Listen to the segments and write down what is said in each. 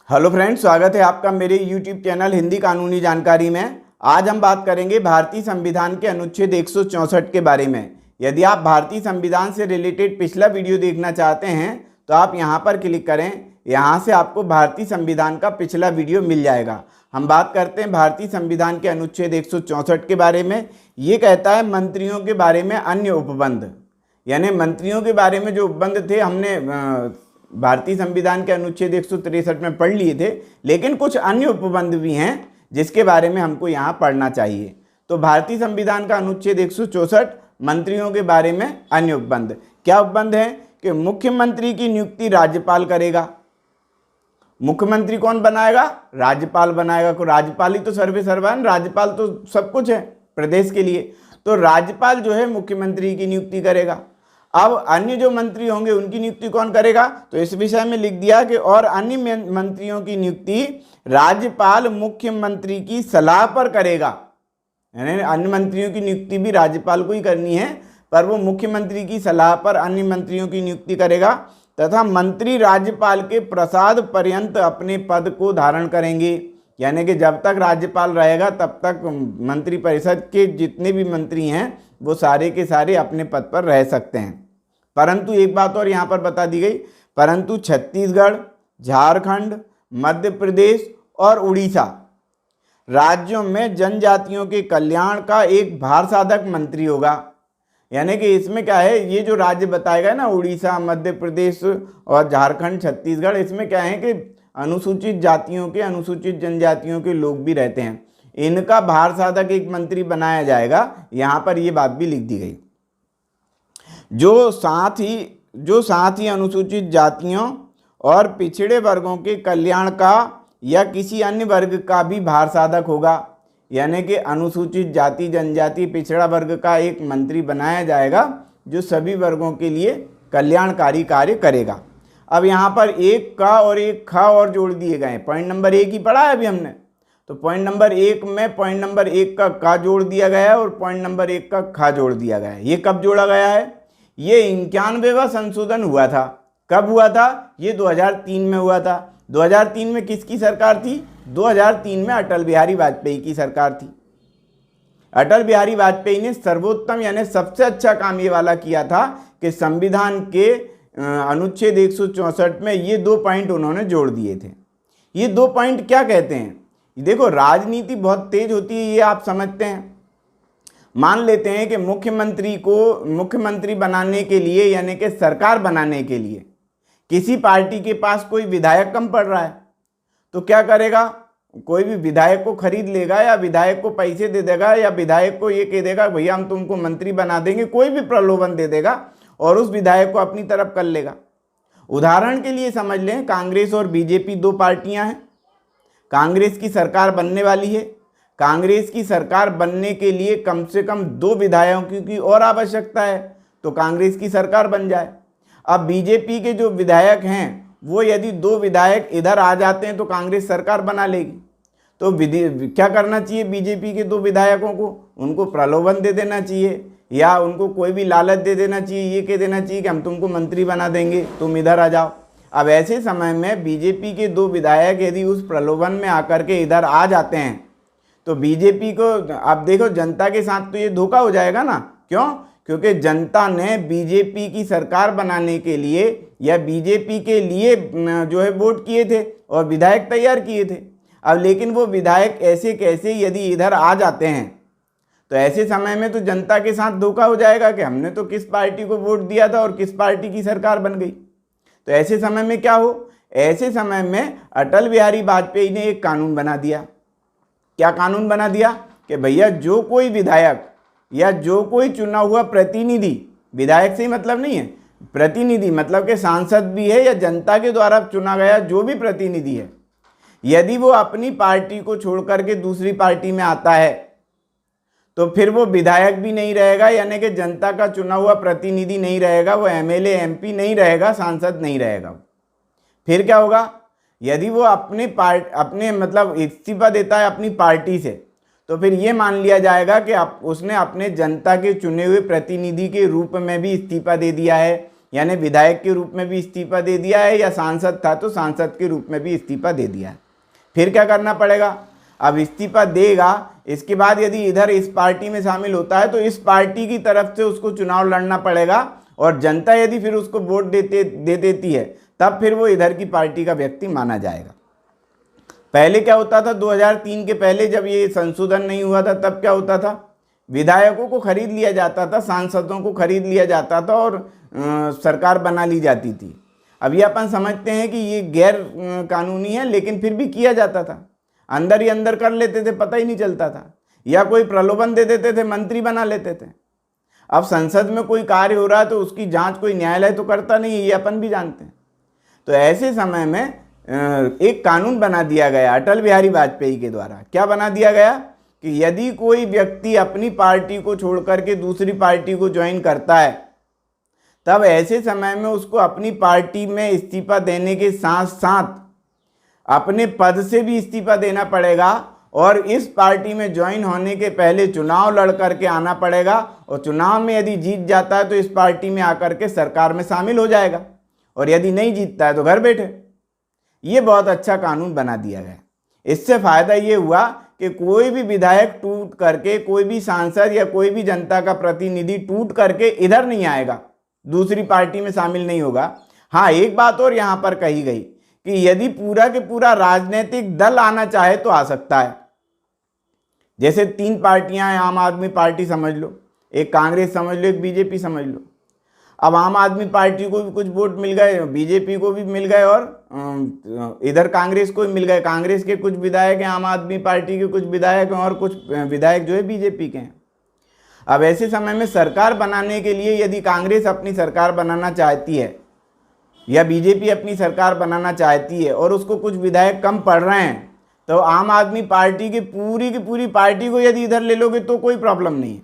Hello friends, स्वागत है आपका मेरे YouTube चैनल हिंदी कानूनी जानकारी में। आज हम बात करेंगे भारतीय संविधान के अनुच्छेद 164 के बारे में। यदि आप भारतीय संविधान से रिलेटेड पिछला वीडियो देखना चाहते हैं तो आप यहां पर क्लिक करें। यहां से आपको भारतीय संविधान का पिछला वीडियो मिल जाएगा। हम बात करते हैं भारतीय संविधान के अनुच्छेद 164 के बारे में। ये कहता है मंत्रियों के बारे में अन्य उपबंध, यानी मंत्रियों के बारे में जो उपबंध थे हमने भारतीय संविधान के अनुच्छेद 163 में पढ़ लिए थे, लेकिन कुछ अन्य उपबंध भी हैं जिसके बारे में हमको यहाँ पढ़ना चाहिए। तो भारतीय संविधान का अनुच्छेद 164 मंत्रियों के बारे में अन्य उपबंध। क्या उपबंध है कि मुख्यमंत्री की नियुक्ति राज्यपाल करेगा। मुख्यमंत्री कौन बनाएगा? राज्यपाल बनाएगा। को राज्यपाल ही तो सर्वे सर्वा है, राज्यपाल तो सब कुछ है प्रदेश के लिए। तो राज्यपाल जो है मुख्यमंत्री की नियुक्ति करेगा। अब अन्य जो मंत्री होंगे उनकी नियुक्ति कौन करेगा? तो इस विषय में लिख दिया कि और अन्य मंत्रियों की नियुक्ति राज्यपाल मुख्यमंत्री की सलाह पर करेगा। यानी अन्य मंत्रियों की नियुक्ति भी राज्यपाल को ही करनी है, पर वो मुख्यमंत्री की सलाह पर अन्य मंत्रियों की नियुक्ति करेगा। तथा मंत्री राज्यपाल के प्रसाद पर्यंत अपने पद को धारण करेंगे। यानी कि जब तक राज्यपाल रहेगा तब तक मंत्रिपरिषद के जितने भी मंत्री हैं वो सारे के सारे अपने पद पर रह सकते हैं। परंतु एक बात और यहाँ पर बता दी गई, परंतु छत्तीसगढ़, झारखंड, मध्य प्रदेश और उड़ीसा राज्यों में जनजातियों के कल्याण का एक भार साधक मंत्री होगा। यानी कि इसमें क्या है, ये जो राज्य बताएगा ना, उड़ीसा, मध्य प्रदेश और झारखंड, छत्तीसगढ़, इसमें क्या है कि अनुसूचित जातियों के, अनुसूचित जनजातियों के लोग भी रहते हैं। इनका भार साधक एक मंत्री बनाया जाएगा। यहाँ पर ये बात भी लिख दी गई। जो साथ ही अनुसूचित जातियों और पिछड़े वर्गों के कल्याण का या किसी अन्य वर्ग का भी भार साधक होगा। यानी कि अनुसूचित जाति, जनजाति, पिछड़ा वर्ग का एक मंत्री बनाया जाएगा जो सभी वर्गों के लिए कल्याणकारी कार्य करेगा। अब यहाँ पर एक का और एक खा और जोड़ दिए गए। पॉइंट नंबर 1 ही पढ़ा है अभी हमने, तो पॉइंट नंबर 1 में पॉइंट नंबर 1 का जोड़ दिया गया है और पॉइंट नंबर 1 का खा जोड़ दिया गया है। ये कब जोड़ा गया है? ये 91वां संशोधन हुआ था। कब हुआ था? ये 2003 में हुआ था। 2003 में किसकी सरकार थी? 2003 में अटल बिहारी वाजपेयी की सरकार थी। अटल बिहारी वाजपेयी ने सर्वोत्तम यानी सबसे अच्छा काम ये वाला किया था कि संविधान के अनुच्छेद 164 में ये 2 पॉइंट उन्होंने जोड़ दिए थे। ये 2 पॉइंट क्या कहते हैं? देखो, राजनीति बहुत तेज होती है, ये आप समझते हैं। मान लेते हैं कि मुख्यमंत्री को मुख्यमंत्री बनाने के लिए, यानी कि सरकार बनाने के लिए किसी पार्टी के पास कोई विधायक कम पड़ रहा है तो क्या करेगा? कोई भी विधायक को खरीद लेगा या विधायक को पैसे दे देगा या विधायक को ये कह देगा भैया हम तुमको मंत्री बना देंगे, कोई भी प्रलोभन दे देगा और उस विधायक को अपनी तरफ कर लेगा। उदाहरण के लिए समझ लें, कांग्रेस और बीजेपी 2 पार्टियां हैं। कांग्रेस की सरकार बनने वाली है। कांग्रेस की सरकार बनने के लिए कम से कम 2 विधायकों की और आवश्यकता है तो कांग्रेस की सरकार बन जाए। अब बीजेपी के जो विधायक हैं वो यदि 2 विधायक इधर आ जाते हैं तो कांग्रेस सरकार बना लेगी। तो क्या करना चाहिए बीजेपी के 2 विधायकों को? उनको प्रलोभन दे देना चाहिए या उनको कोई भी लालच दे देना चाहिए, ये कह देना चाहिए कि हम तुमको मंत्री बना देंगे, तुम इधर आ जाओ। अब ऐसे समय में बीजेपी के 2 विधायक यदि उस प्रलोभन में आकर के इधर आ जाते हैं तो बीजेपी को, अब देखो, जनता के साथ तो ये धोखा हो जाएगा ना। क्यों? क्योंकि जनता ने बीजेपी की सरकार बनाने के लिए या बीजेपी के लिए जो है वोट किए थे और विधायक तैयार किए थे। अब लेकिन वो विधायक ऐसे कैसे यदि इधर आ जाते हैं तो ऐसे समय में तो जनता के साथ धोखा हो जाएगा कि हमने तो किस पार्टी को वोट दिया था और किस पार्टी की सरकार बन गई। तो ऐसे समय में क्या हो? ऐसे समय में अटल बिहारी वाजपेयी ने एक कानून बना दिया। क्या कानून बना दिया? कि भैया जो कोई विधायक या जो कोई चुना हुआ प्रतिनिधि, विधायक से ही मतलब नहीं है, प्रतिनिधि मतलब कि सांसद भी है या जनता के द्वारा चुना गया जो भी प्रतिनिधि है, यदि वो अपनी पार्टी को छोड़ करके दूसरी पार्टी में आता है तो फिर वो विधायक भी नहीं रहेगा, यानी कि जनता का चुना हुआ प्रतिनिधि नहीं रहेगा, वो एमएलए एमपी नहीं रहेगा, सांसद नहीं रहेगा। फिर क्या होगा? यदि वो अपने मतलब इस्तीफा देता है अपनी पार्टी से तो फिर ये मान लिया जाएगा कि उसने अपने जनता के चुने हुए प्रतिनिधि के रूप में भी इस्तीफा दे दिया है यानी विधायक के रूप में भी इस्तीफा दे दिया है, या सांसद था तो सांसद के रूप में भी इस्तीफा दे दिया है। फिर क्या करना पड़ेगा, अब इस्तीफा देगा, इसके बाद यदि इधर इस पार्टी में शामिल होता है तो इस पार्टी की तरफ से उसको चुनाव लड़ना पड़ेगा, और जनता यदि फिर उसको वोट दे देती है तब फिर वो इधर की पार्टी का व्यक्ति माना जाएगा। पहले क्या होता था, 2003 के पहले जब ये संशोधन नहीं हुआ था तब क्या होता था, विधायकों को खरीद लिया जाता था, सांसदों को खरीद लिया जाता था और सरकार बना ली जाती थी। अब ये अपन समझते हैं कि ये गैर कानूनी है, लेकिन फिर भी किया जाता था, अंदर ही अंदर कर लेते थे, पता ही नहीं चलता था, या कोई प्रलोभन दे देते थे, मंत्री बना लेते थे। अब संसद में कोई कार्य हो रहा है तो उसकी जांच कोई न्यायालय तो करता नहीं है, ये अपन भी जानते हैं। तो ऐसे समय में एक कानून बना दिया गया अटल बिहारी वाजपेयी के द्वारा। क्या बना दिया गया कि यदि कोई व्यक्ति अपनी पार्टी को छोड़ करके दूसरी पार्टी को ज्वाइन करता है, तब ऐसे समय में उसको अपनी पार्टी में इस्तीफा देने के साथ साथ अपने पद से भी इस्तीफा देना पड़ेगा, और इस पार्टी में ज्वाइन होने के पहले चुनाव लड़ करके आना पड़ेगा, और चुनाव में यदि जीत जाता है तो इस पार्टी में आकर के सरकार में शामिल हो जाएगा, और यदि नहीं जीतता है तो घर बैठे। ये बहुत अच्छा कानून बना दिया गया। इससे फायदा ये हुआ कि कोई भी विधायक टूट करके, कोई भी सांसद या कोई भी जनता का प्रतिनिधि टूट करके इधर नहीं आएगा, दूसरी पार्टी में शामिल नहीं होगा। हाँ, एक बात और यहाँ पर कही गई कि यदि पूरा के पूरा राजनीतिक दल आना चाहे तो आ सकता है। जैसे 3 पार्टियां हैं, आम आदमी पार्टी समझ लो, एक कांग्रेस समझ लो, एक बीजेपी समझ लो। अब आम आदमी पार्टी को भी कुछ वोट मिल गए, बीजेपी को भी मिल गए, और इधर कांग्रेस को भी मिल गए। कांग्रेस के कुछ विधायक हैं, आम आदमी पार्टी के कुछ विधायक हैं, और कुछ विधायक जो है बीजेपी के हैं। अब ऐसे समय में सरकार बनाने के लिए यदि कांग्रेस अपनी सरकार बनाना चाहती है या बीजेपी अपनी सरकार बनाना चाहती है और उसको कुछ विधायक कम पड़ रहे हैं, तो आम आदमी पार्टी की पूरी पार्टी को यदि इधर ले लोगे तो कोई प्रॉब्लम नहीं है।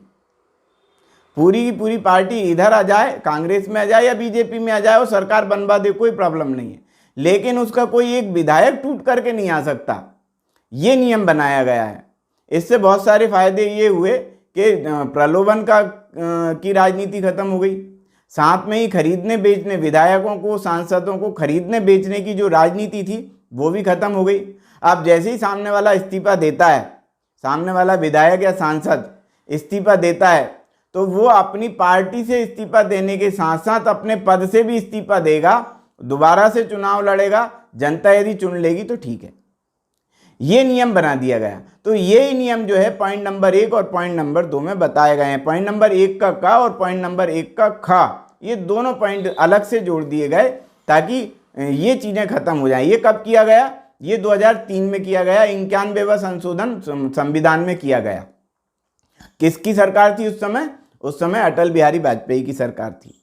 पूरी की पूरी पार्टी इधर आ जाए, कांग्रेस में आ जाए या बीजेपी में आ जाए, और सरकार बनवा दे, कोई प्रॉब्लम नहीं है। लेकिन उसका कोई एक विधायक टूट करके नहीं आ सकता, ये नियम बनाया गया है। इससे बहुत सारे फायदे ये हुए कि प्रलोभन की राजनीति खत्म हो गई, साथ में ही खरीदने बेचने, विधायकों को सांसदों को खरीदने बेचने की जो राजनीति थी वो भी खत्म हो गई। अब जैसे ही सामने वाला इस्तीफा देता है, सामने वाला विधायक या सांसद इस्तीफा देता है, तो वो अपनी पार्टी से इस्तीफा देने के साथ साथ अपने पद से भी इस्तीफा देगा, दोबारा से चुनाव लड़ेगा, जनता यदि चुन लेगी तो ठीक है। ये नियम बना दिया गया। तो ये नियम जो है पॉइंट नंबर 1 और पॉइंट नंबर 2 में बताए गए हैं। पॉइंट नंबर 1 का क और पॉइंट नंबर 1 का ख, ये दोनों पॉइंट अलग से जोड़ दिए गए ताकि ये चीज़ें खत्म हो जाएं। ये कब किया गया? ये 2003 में किया गया, 91वां संशोधन संविधान में किया गया। किसकी सरकार थी उस समय? उस समय अटल बिहारी वाजपेयी की सरकार थी।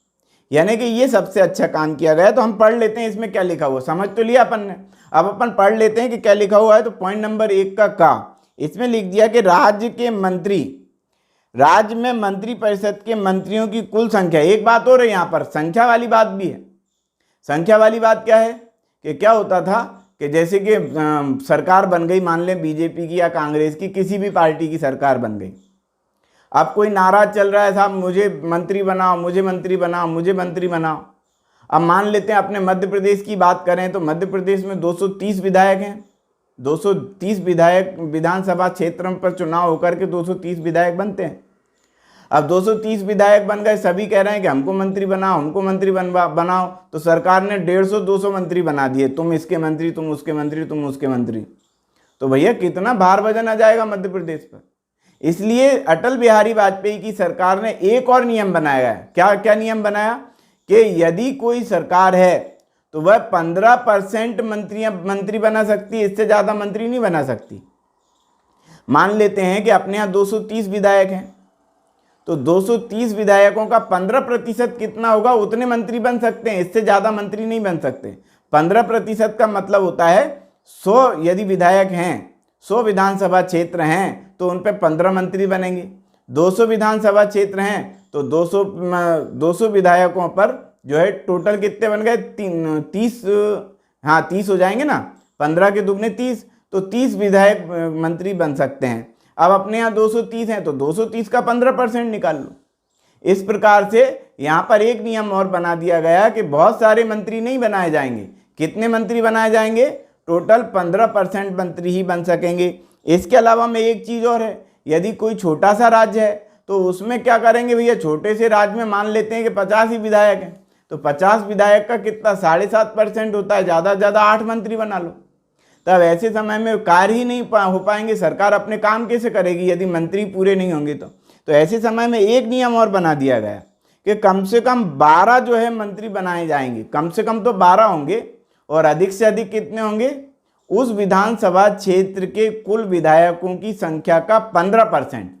यानी कि ये सबसे अच्छा काम किया गया। तो हम पढ़ लेते हैं इसमें क्या लिखा हुआ, समझ तो लिया अपन ने। अब अपन पढ़ लेते हैं कि क्या लिखा हुआ है। तो पॉइंट नंबर 1 का इसमें लिख दिया कि राज्य में मंत्री परिषद के मंत्रियों की कुल संख्या। एक बात और है यहाँ पर, संख्या वाली बात भी है। संख्या वाली बात क्या है कि क्या होता था कि जैसे कि सरकार बन गई, मान लें बीजेपी की या कांग्रेस की, किसी भी पार्टी की सरकार बन गई। अब कोई नाराज चल रहा है, साहब मुझे मंत्री बनाओ, मुझे मंत्री बनाओ, मुझे मंत्री बनाओ। अब मान लेते हैं अपने मध्य प्रदेश की बात करें तो मध्य प्रदेश में 230 विधायक हैं। 230 विधायक विधानसभा क्षेत्र पर चुनाव होकर के 230 विधायक बनते हैं। अब 230 विधायक बन गए, सभी कह रहे हैं कि हमको मंत्री बनाओ, हमको मंत्री बनाओ। तो सरकार ने 150-200 मंत्री बना दिए, तुम इसके मंत्री, तुम उसके मंत्री, तुम उसके मंत्री। तो भैया कितना भार वजन आ जाएगा मध्य प्रदेश पर। इसलिए अटल बिहारी वाजपेयी की सरकार ने एक और नियम बनाया है। क्या नियम बनाया कि यदि कोई सरकार है तो वह 15% मंत्री बना सकती है, इससे ज़्यादा मंत्री नहीं बना सकती। मान लेते हैं कि अपने यहाँ 230 विधायक हैं, तो 230 विधायकों का 15% कितना होगा, उतने मंत्री बन सकते हैं, इससे ज़्यादा मंत्री नहीं बन सकते। 15% का मतलब होता है 100 यदि विधायक हैं, 100 विधानसभा क्षेत्र हैं तो उन पर 15 मंत्री बनेंगे। 200 विधानसभा क्षेत्र हैं तो 200 विधायकों पर जो है टोटल कितने बन गए? 30 हो जाएंगे ना, 15 के दुगने 30, तो 30 विधायक मंत्री बन सकते हैं। अब अपने यहाँ 230 हैं तो 230 का 15% निकाल लो। इस प्रकार से यहाँ पर एक नियम और बना दिया गया कि बहुत सारे मंत्री नहीं बनाए जाएंगे। कितने मंत्री बनाए जाएंगे? टोटल 15% मंत्री ही बन सकेंगे। इसके अलावा में एक चीज़ और है, यदि कोई छोटा सा राज्य है तो उसमें क्या करेंगे भैया, छोटे से राज्य में मान लेते हैं कि 50 ही विधायक हैं, तो 50 विधायक का कितना 7.5% होता है, ज़्यादा से ज़्यादा 8 मंत्री बना लो। तब ऐसे समय में कार्य ही नहीं हो पाएंगे, सरकार अपने काम कैसे करेगी यदि मंत्री पूरे नहीं होंगे तो ऐसे समय में एक नियम और बना दिया गया कि कम से कम 12 जो है मंत्री बनाए जाएंगे। कम से कम तो 12 होंगे और अधिक से अधिक कितने होंगे? उस विधानसभा क्षेत्र के कुल विधायकों की संख्या का 15%।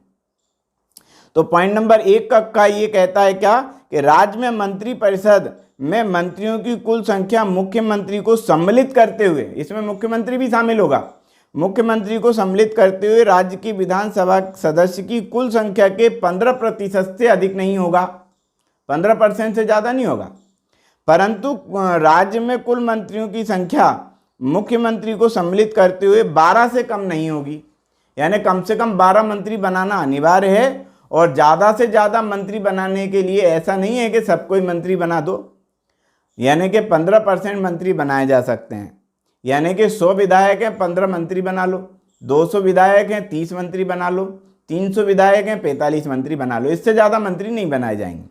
तो पॉइंट नंबर 1 का ये कहता है क्या कि राज्य में मंत्री परिषद में मंत्रियों की कुल संख्या मुख्यमंत्री को सम्मिलित करते हुए, इसमें मुख्यमंत्री भी शामिल होगा, मुख्यमंत्री को सम्मिलित करते हुए राज्य की विधानसभा सदस्य की कुल संख्या के 15% से अधिक नहीं होगा, 15% से ज़्यादा नहीं होगा। परंतु राज्य में कुल मंत्रियों की संख्या मुख्यमंत्री को सम्मिलित करते हुए 12 से कम नहीं होगी। यानी कम से कम 12 मंत्री बनाना अनिवार्य है। और ज़्यादा से ज़्यादा मंत्री बनाने के लिए ऐसा नहीं है कि सबको ही मंत्री बना दो, यानी कि 15% मंत्री बनाए जा सकते हैं। यानी कि 100 विधायक हैं 15 मंत्री बना लो, 200 विधायक हैं 30 मंत्री बना लो, 300 विधायक हैं 45 मंत्री बना लो। इससे ज़्यादा मंत्री नहीं बनाए जाएंगे।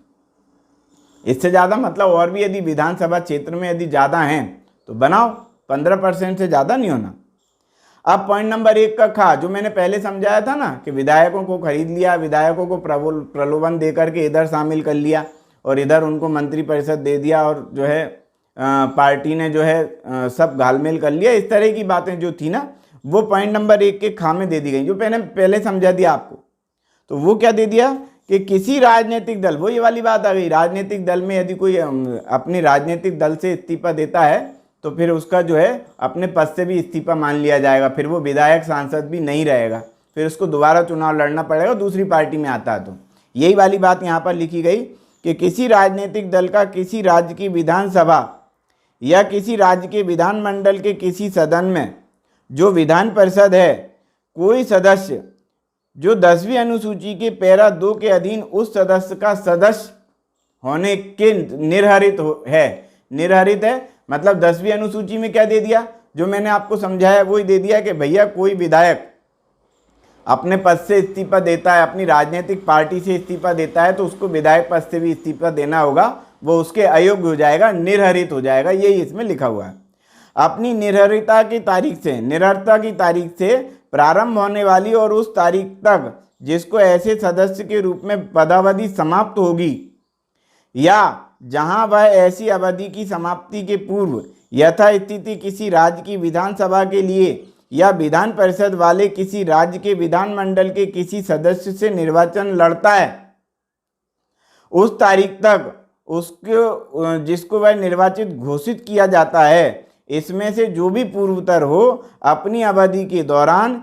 इससे ज़्यादा मतलब और भी यदि विधानसभा क्षेत्र में यदि ज़्यादा हैं तो बनाओ, 15% से ज़्यादा नहीं होना। अब पॉइंट नंबर 1 का खा, जो मैंने पहले समझाया था ना कि विधायकों को खरीद लिया, विधायकों को प्रलोभन दे करके इधर शामिल कर लिया और इधर उनको मंत्री परिषद दे दिया और जो है पार्टी ने जो है सब घालमेल कर लिया, इस तरह की बातें जो थी ना वो पॉइंट नंबर 1 के खा में दे दी गई, जो पहले समझा दिया आपको। तो वो क्या दे दिया कि किसी राजनीतिक दल, वो ये वाली बात आ गई, राजनीतिक दल में यदि कोई अपने राजनीतिक दल से इस्तीफा देता है तो फिर उसका जो है अपने पद से भी इस्तीफा मान लिया जाएगा, फिर वो विधायक सांसद भी नहीं रहेगा, फिर उसको दोबारा चुनाव लड़ना पड़ेगा दूसरी पार्टी में आता है। तो यही वाली बात यहाँ पर लिखी गई कि किसी राजनीतिक दल का किसी राज्य की विधानसभा या किसी राज्य के विधानमंडल के किसी सदन में जो विधान परिषद है कोई सदस्य जो 10वीं अनुसूची के पैरा 2 के अधीन उस सदस्य का सदस्य होने के निर्धारित है। मतलब 10वीं अनुसूची में क्या दे दिया, जो मैंने आपको समझाया वही दे दिया कि भैया कोई विधायक अपने पद से इस्तीफा देता है, अपनी राजनीतिक पार्टी से इस्तीफा देता है तो उसको विधायक पद से भी इस्तीफा देना होगा, वो उसके अयोग्य हो जाएगा, निर्हरित हो जाएगा, यही इसमें लिखा हुआ है। अपनी निर्हरिता की तारीख से प्रारंभ होने वाली और उस तारीख तक जिसको ऐसे सदस्य के रूप में पदावधि समाप्त होगी या जहां वह ऐसी अवधि की समाप्ति के पूर्व यथास्थिति किसी राज्य की विधानसभा के लिए या विधान परिषद वाले किसी राज्य के विधानमंडल के किसी सदस्य से निर्वाचन लड़ता है, उस तारीख तक उसको जिसको वह निर्वाचित घोषित किया जाता है, इसमें से जो भी पूर्वोत्तर हो अपनी अवधि के दौरान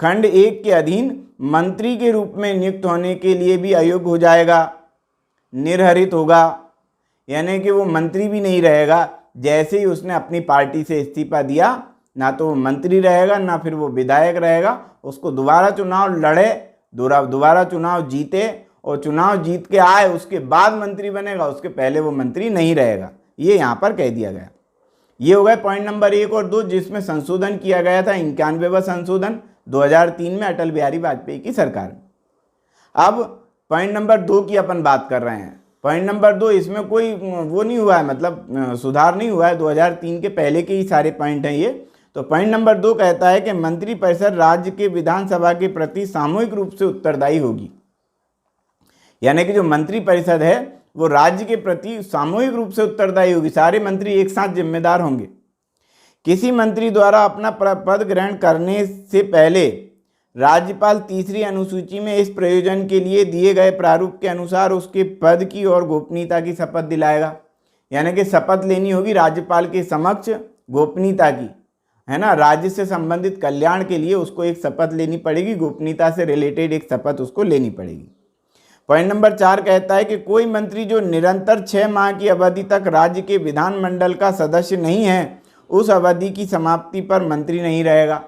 खंड 1 के अधीन मंत्री के रूप में नियुक्त होने के लिए भी अयोग्य हो जाएगा, निर्हरित होगा। यानी कि वो मंत्री भी नहीं रहेगा, जैसे ही उसने अपनी पार्टी से इस्तीफा दिया ना तो वो मंत्री रहेगा ना फिर वो विधायक रहेगा, उसको दोबारा चुनाव लड़े, दोबारा चुनाव जीते और चुनाव जीत के आए उसके बाद मंत्री बनेगा, उसके पहले वो मंत्री नहीं रहेगा। ये यहाँ पर कह दिया गया। ये हो गया पॉइंट नंबर 1 और 2 जिसमें संशोधन किया गया था, 91वां संशोधन 2003 में अटल बिहारी वाजपेयी की सरकार में। अब पॉइंट नंबर 2 की अपन बात कर रहे हैं। पॉइंट नंबर 2 इसमें कोई वो नहीं हुआ है, मतलब सुधार नहीं हुआ है, 2003 के पहले के ही सारे पॉइंट हैं ये। तो पॉइंट नंबर 2 कहता है कि मंत्री परिषद राज्य के विधानसभा के प्रति सामूहिक रूप से उत्तरदायी होगी। यानी कि जो मंत्री परिषद है वो राज्य के प्रति सामूहिक रूप से उत्तरदायी होगी, सारे मंत्री एक साथ जिम्मेदार होंगे। किसी मंत्री द्वारा अपना पद ग्रहण करने से पहले राज्यपाल तीसरी अनुसूची में इस प्रयोजन के लिए दिए गए प्रारूप के अनुसार उसके पद की और गोपनीयता की शपथ दिलाएगा। यानी कि शपथ लेनी होगी राज्यपाल के समक्ष गोपनीयता की, है ना, राज्य से संबंधित कल्याण के लिए उसको एक शपथ लेनी पड़ेगी, गोपनीयता से रिलेटेड एक शपथ उसको लेनी पड़ेगी। पॉइंट नंबर 4 कहता है कि कोई मंत्री जो निरंतर 6 माह की अवधि तक राज्य के विधानमंडल का सदस्य नहीं है उस अवधि की समाप्ति पर मंत्री नहीं रहेगा।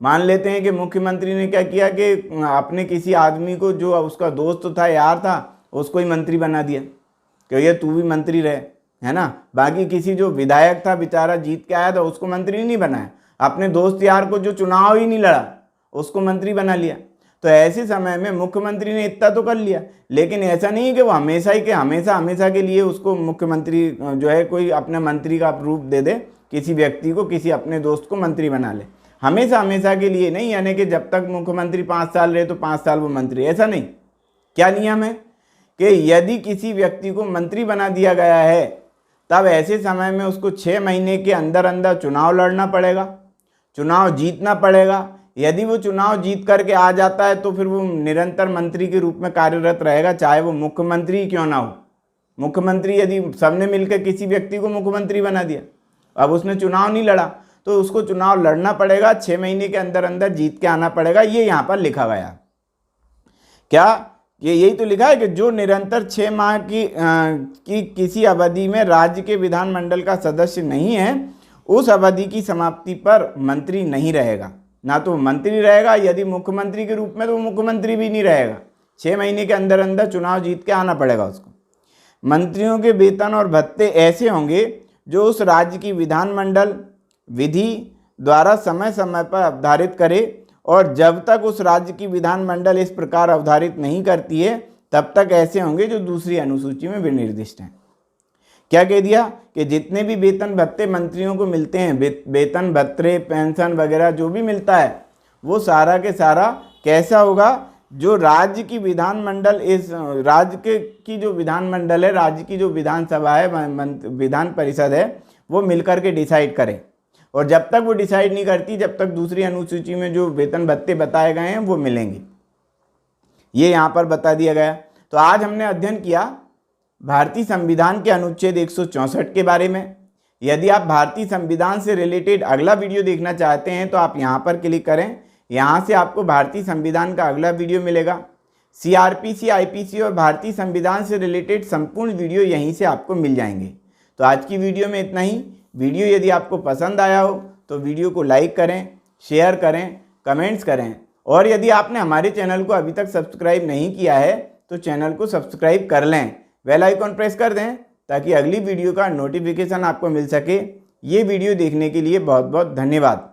मान लेते हैं कि मुख्यमंत्री ने क्या किया कि अपने किसी आदमी को, जो उसका दोस्त था, यार था, उसको ही मंत्री बना दिया कि ये तू भी मंत्री रहे, है ना। बाकी किसी जो विधायक था बेचारा जीत के आया था, उसको मंत्री नहीं बनाया। अपने दोस्त यार को जो चुनाव ही नहीं लड़ा उसको मंत्री बना लिया। तो ऐसे समय में मुख्यमंत्री ने इतना तो कर लिया, लेकिन ऐसा नहीं है कि वो हमेशा ही के हमेशा के लिए उसको मुख्यमंत्री जो है कोई अपने मंत्री का रूप दे दे, किसी व्यक्ति को, किसी अपने दोस्त को मंत्री बना ले। हमेशा के लिए नहीं, यानी कि जब तक मुख्यमंत्री 5 साल रहे तो 5 साल वो मंत्री, ऐसा नहीं। क्या नियम है कि यदि किसी व्यक्ति को मंत्री बना दिया गया है तब ऐसे समय में उसको 6 महीने के अंदर अंदर चुनाव लड़ना पड़ेगा, चुनाव जीतना पड़ेगा। यदि वो चुनाव जीत करके आ जाता है तो फिर वो निरंतर मंत्री के रूप में कार्यरत रहेगा, चाहे वो मुख्यमंत्री ही क्यों ना हो। मुख्यमंत्री यदि सबने मिलकर किसी व्यक्ति को मुख्यमंत्री बना दिया, अब उसने चुनाव नहीं लड़ा तो उसको चुनाव लड़ना पड़ेगा, 6 महीने के अंदर अंदर जीत के आना पड़ेगा। ये यहाँ पर लिखा गया। क्या ये यही तो लिखा है कि जो निरंतर 6 माह की किसी अवधि में राज्य के विधानमंडल का सदस्य नहीं है, उस अवधि की समाप्ति पर मंत्री नहीं रहेगा। ना तो मंत्री रहेगा, यदि मुख्यमंत्री के रूप में तो मुख्यमंत्री भी नहीं रहेगा। 6 महीने के अंदर अंदर चुनाव जीत के आना पड़ेगा उसको। मंत्रियों के वेतन और भत्ते ऐसे होंगे जो उस राज्य की विधानमंडल विधि द्वारा समय समय पर अवधारित करे, और जब तक उस राज्य की विधानमंडल इस प्रकार अवधारित नहीं करती है तब तक ऐसे होंगे जो दूसरी अनुसूची में विनिर्दिष्ट हैं। क्या कह दिया कि जितने भी वेतन भत्ते मंत्रियों को मिलते हैं, वेतन भत्ते पेंशन वगैरह जो भी मिलता है, वो सारा के सारा कैसा होगा, जो राज्य की विधानमंडल, इस राज्य की जो विधानमंडल है, राज्य की जो विधानसभा है, विधान परिषद है, वो मिलकर के डिसाइड करे। और जब तक वो डिसाइड नहीं करती, जब तक दूसरी अनुसूची में जो वेतन भत्ते बताए गए हैं वो मिलेंगे। ये यहाँ पर बता दिया गया। तो आज हमने अध्ययन किया भारतीय संविधान के अनुच्छेद 164 के बारे में। यदि आप भारतीय संविधान से रिलेटेड अगला वीडियो देखना चाहते हैं तो आप यहाँ पर क्लिक करें। यहाँ से आपको भारतीय संविधान का अगला वीडियो मिलेगा। CRPC, IPC और भारतीय संविधान से रिलेटेड संपूर्ण वीडियो यहीं से आपको मिल जाएंगे। तो आज की वीडियो में इतना ही। वीडियो यदि आपको पसंद आया हो तो वीडियो को लाइक करें, शेयर करें, कमेंट्स करें, और यदि आपने हमारे चैनल को अभी तक सब्सक्राइब नहीं किया है तो चैनल को सब्सक्राइब कर लें, बेल आइकॉन प्रेस कर दें ताकि अगली वीडियो का नोटिफिकेशन आपको मिल सके। ये वीडियो देखने के लिए बहुत बहुत धन्यवाद।